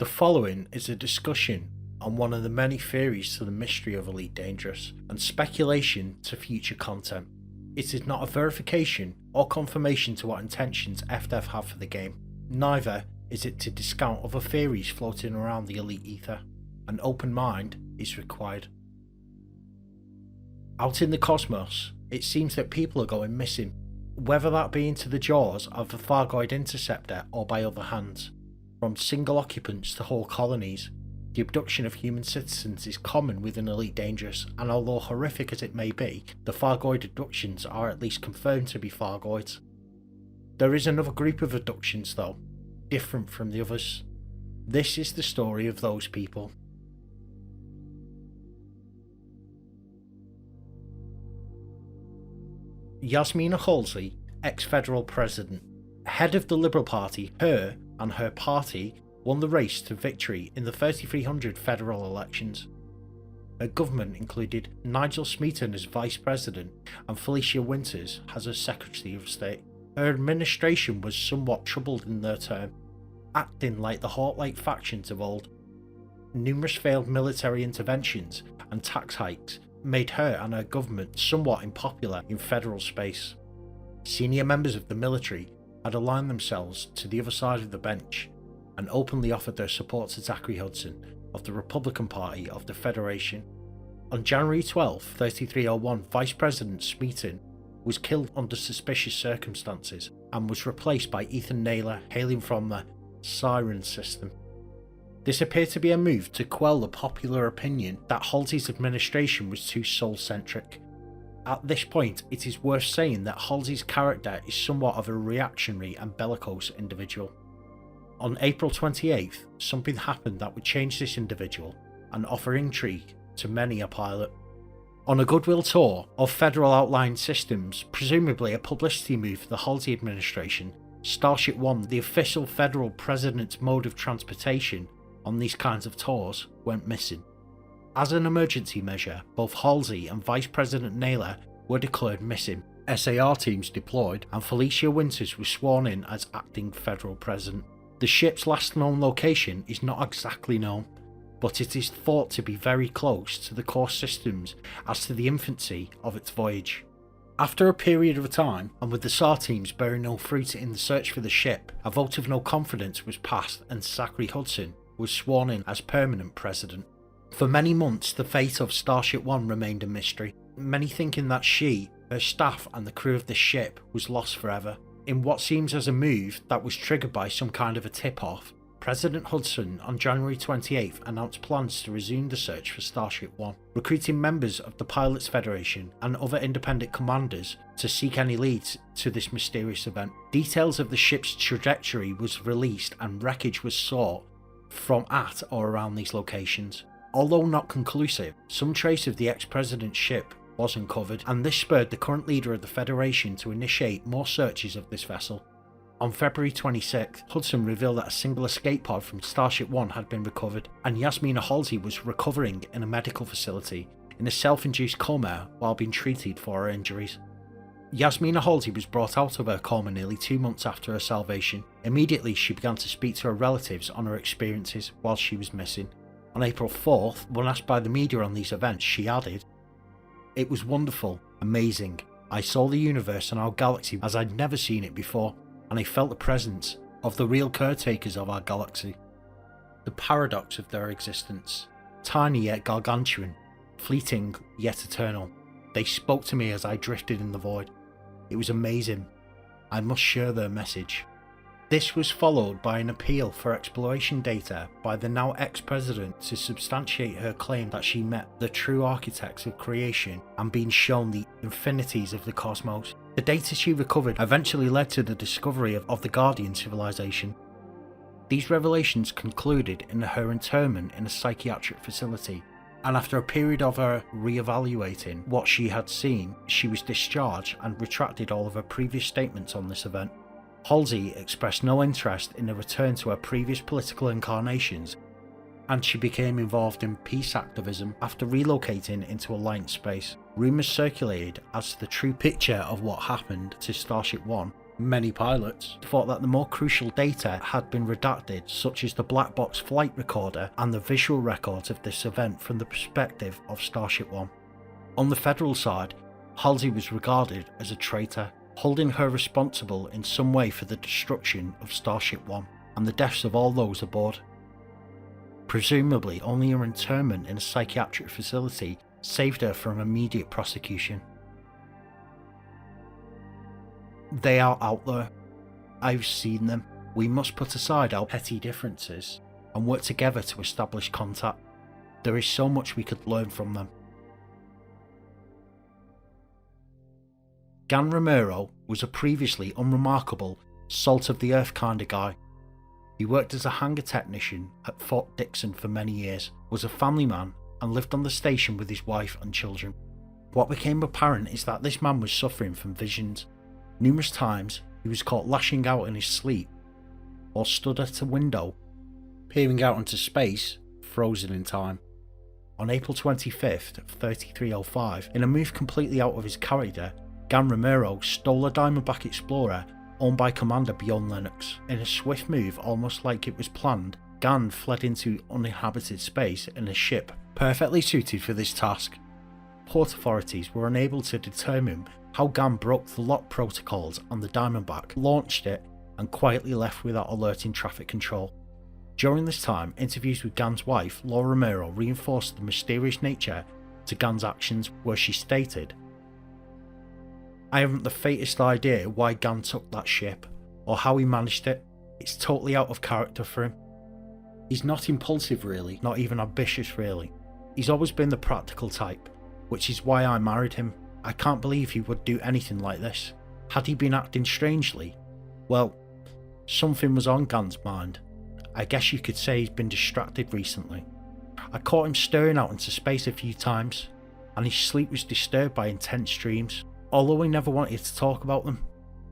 The following is a discussion on one of the many theories to the mystery of Elite Dangerous and speculation to future content. It is not a verification or confirmation to what intentions FDev have for the game. Neither is it to discount other theories floating around the Elite ether. An open mind is required. Out in the cosmos, it seems that people are going missing, whether that be into the jaws of the Thargoid interceptor or by other hands. From single occupants to whole colonies, the abduction of human citizens is common within Elite Dangerous, and although horrific as it may be, the Thargoid abductions are at least confirmed to be Thargoids. There is another group of abductions though, different from the others. This is the story of those people. Yasmina Halsey, ex-federal president. Head of the Liberal Party, her and her party won the race to victory in the 3300 federal elections. Her government included Nigel Smeaton as vice president and Felicia Winters as her secretary of state. Her administration was somewhat troubled in their term, acting like the Hawk-like factions of old. Numerous failed military interventions and tax hikes made her and her government somewhat unpopular in federal space. Senior members of the military had aligned themselves to the other side of the bench and openly offered their support to Zachary Hudson of the Republican Party of the Federation. On January 12, 3301, Vice President Smeaton was killed under suspicious circumstances and was replaced by Ethan Naylor hailing from the Siren system. This appeared to be a move to quell the popular opinion that Halsey's administration was too soul-centric. At this point, it is worth saying that Halsey's character is somewhat of a reactionary and bellicose individual. On April 28th, something happened that would change this individual and offer intrigue to many a pilot. On a goodwill tour of Federal Outlying Systems, presumably a publicity move for the Halsey administration, Starship One, the official federal president's mode of transportation on these kinds of tours, went missing. As an emergency measure, both Halsey and Vice President Naylor were declared missing, SAR teams deployed, and Felicia Winters was sworn in as acting federal president. The ship's last known location is not exactly known, but it is thought to be very close to the core systems as to the infancy of its voyage. After a period of time, and with the SAR teams bearing no fruit in the search for the ship, a vote of no confidence was passed and Zachary Hudson was sworn in as permanent president. For many months, the fate of Starship One remained a mystery, many thinking that she, her staff and the crew of the ship was lost forever. In what seems as a move that was triggered by some kind of a tip-off, President Hudson on January 28th announced plans to resume the search for Starship One, recruiting members of the Pilots Federation and other independent commanders to seek any leads to this mysterious event. Details of the ship's trajectory was released and wreckage was sought from at or around these locations. Although not conclusive, some trace of the ex-president's ship was uncovered, and this spurred the current leader of the Federation to initiate more searches of this vessel. On February 26th, Hudson revealed that a single escape pod from Starship One had been recovered, and Yasmina Halsey was recovering in a medical facility in a self-induced coma while being treated for her injuries. Yasmina Halsey was brought out of her coma nearly 2 months after her salvation. Immediately she began to speak to her relatives on her experiences while she was missing. On April 4th, when asked by the media on these events, she added, "It was wonderful, amazing. I saw the universe and our galaxy as I'd never seen it before, and I felt the presence of the real caretakers of our galaxy. The paradox of their existence, tiny yet gargantuan, fleeting yet eternal. They spoke to me as I drifted in the void. It was amazing. I must share their message." This was followed by an appeal for exploration data by the now ex-president to substantiate her claim that she met the true architects of creation and been shown the infinities of the cosmos. The data she recovered eventually led to the discovery of the Guardian civilization. These revelations concluded in her internment in a psychiatric facility, and after a period of her re-evaluating what she had seen, she was discharged and retracted all of her previous statements on this event. Halsey expressed no interest in a return to her previous political incarnations, and she became involved in peace activism after relocating into Alliance space. Rumours circulated as to the true picture of what happened to Starship One Many pilots thought that the more crucial data had been redacted, such as the black box flight recorder and the visual records of this event from the perspective of Starship One. On the federal side, Halsey was regarded as a traitor, holding her responsible in some way for the destruction of Starship One and the deaths of all those aboard. Presumably, only her internment in a psychiatric facility saved her from immediate prosecution. They are out there. I've seen them. We must put aside our petty differences and work together to establish contact. There is so much we could learn from them. Gan Romero was a previously unremarkable, salt-of-the-earth kind of guy. He worked as a hangar technician at Fort Dixon for many years, was a family man, and lived on the station with his wife and children. What became apparent is that this man was suffering from visions. Numerous times he was caught lashing out in his sleep, or stood at a window, peering out into space, frozen in time. On April 25th, 3305, in a move completely out of his character, Gan Romero stole a Diamondback Explorer owned by Commander Beyond Lennox. In a swift move, almost like it was planned, Gan fled into uninhabited space in a ship perfectly suited for this task. Port authorities were unable to determine how Gan broke the lock protocols on the Diamondback, launched it, and quietly left without alerting traffic control. During this time, interviews with Gan's wife, Laura Romero, reinforced the mysterious nature to Gan's actions, where she stated, "I haven't the faintest idea why Gan took that ship, or how he managed it. It's totally out of character for him. He's not impulsive really, not even ambitious really. He's always been the practical type, which is why I married him. I can't believe he would do anything like this. Had he been acting strangely? Well, something was on Gan's mind. I guess you could say he's been distracted recently. I caught him staring out into space a few times, and his sleep was disturbed by intense dreams, although he never wanted to talk about them.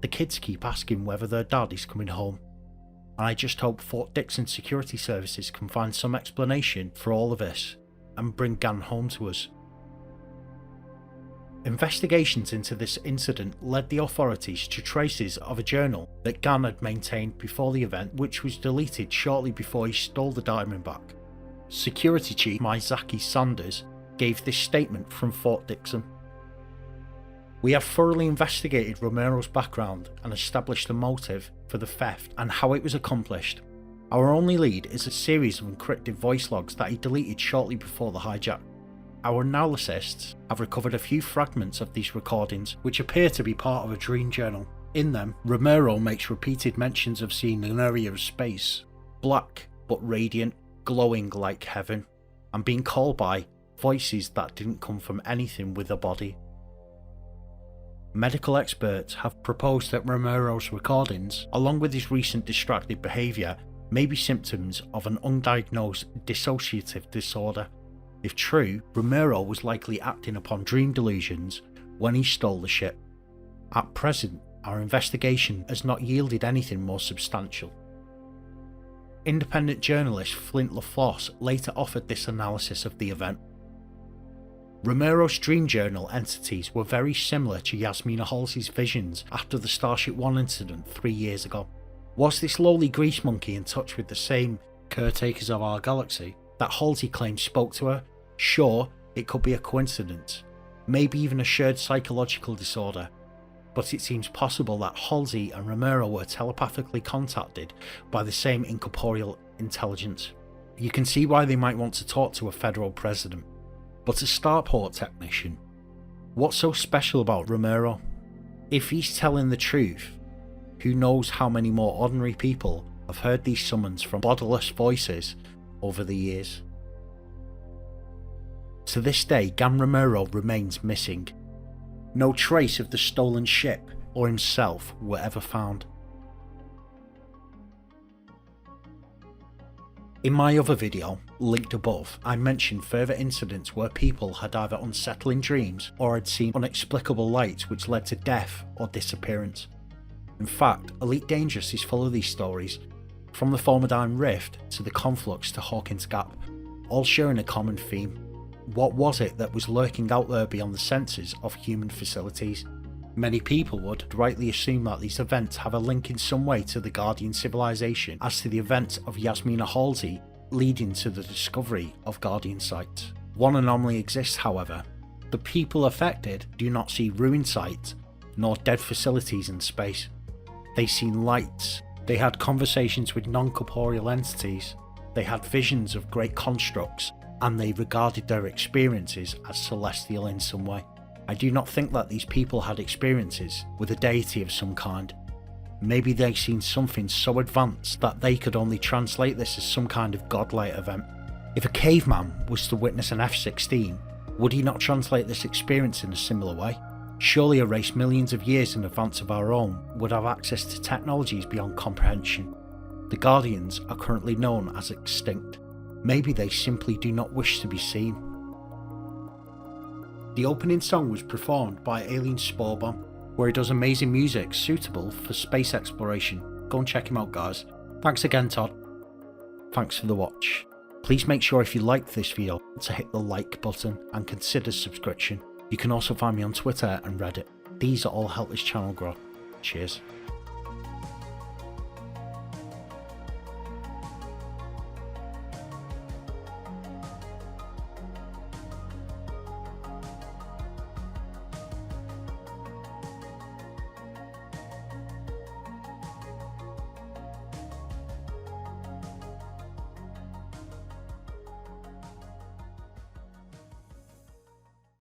The kids keep asking whether their dad is coming home, and I just hope Fort Dixon security services can find some explanation for all of this and bring Gan home to us." Investigations into this incident led the authorities to traces of a journal that Gan had maintained before the event, which was deleted shortly before he stole the Diamondback. Security Chief Maizaki Sanders gave this statement from Fort Dixon. "We have thoroughly investigated Romero's background and established the motive for the theft and how it was accomplished. Our only lead is a series of encrypted voice logs that he deleted shortly before the hijack. Our analysts have recovered a few fragments of these recordings, which appear to be part of a dream journal. In them, Romero makes repeated mentions of seeing an area of space, black but radiant, glowing like heaven, and being called by voices that didn't come from anything with a body. Medical experts have proposed that Romero's recordings, along with his recent distracted behaviour, may be symptoms of an undiagnosed dissociative disorder. If true, Romero was likely acting upon dream delusions when he stole the ship. At present, our investigation has not yielded anything more substantial." Independent journalist Flint LaFosse later offered this analysis of the event. Romero's dream journal entities were very similar to Yasmina Halsey's visions after the Starship One incident 3 years ago. Was this lowly grease monkey in touch with the same caretakers of our galaxy that Halsey claimed spoke to her? Sure, it could be a coincidence, maybe even a shared psychological disorder, but it seems possible that Halsey and Romero were telepathically contacted by the same incorporeal intelligence. You can see why they might want to talk to a federal president. But a starport technician, what's so special about Romero? If he's telling the truth, who knows how many more ordinary people have heard these summons from bodiless voices over the years? To this day, Gan Romero remains missing. No trace of the stolen ship or himself were ever found. In my other video, linked above, I mentioned further incidents where people had either unsettling dreams or had seen inexplicable lights which led to death or disappearance. In fact, Elite Dangerous is full of these stories, from the Formidine Rift to the Conflux to Hawkins Gap, all sharing a common theme. What was it that was lurking out there beyond the senses of human facilities? Many people would rightly assume that these events have a link in some way to the Guardian civilization, as to the events of Yasmina Halsey leading to the discovery of Guardian sites. One anomaly exists, however. The people affected do not see ruined sites nor dead facilities in space. They see lights, they had conversations with non-corporeal entities, they had visions of great constructs, and they regarded their experiences as celestial in some way. I do not think that these people had experiences with a deity of some kind. Maybe they seen something so advanced that they could only translate this as some kind of godlike event. If a caveman was to witness an F-16, would he not translate this experience in a similar way? Surely a race millions of years in advance of our own would have access to technologies beyond comprehension. The Guardians are currently known as extinct. Maybe they simply do not wish to be seen. The opening song was performed by Aliensporebomb, where he does amazing music suitable for space exploration. Go and check him out, guys. Thanks again, Todd. Thanks for the watch. Please make sure if you liked this video to hit the like button and consider subscription. You can also find me on Twitter and Reddit. These all help this channel grow. Cheers.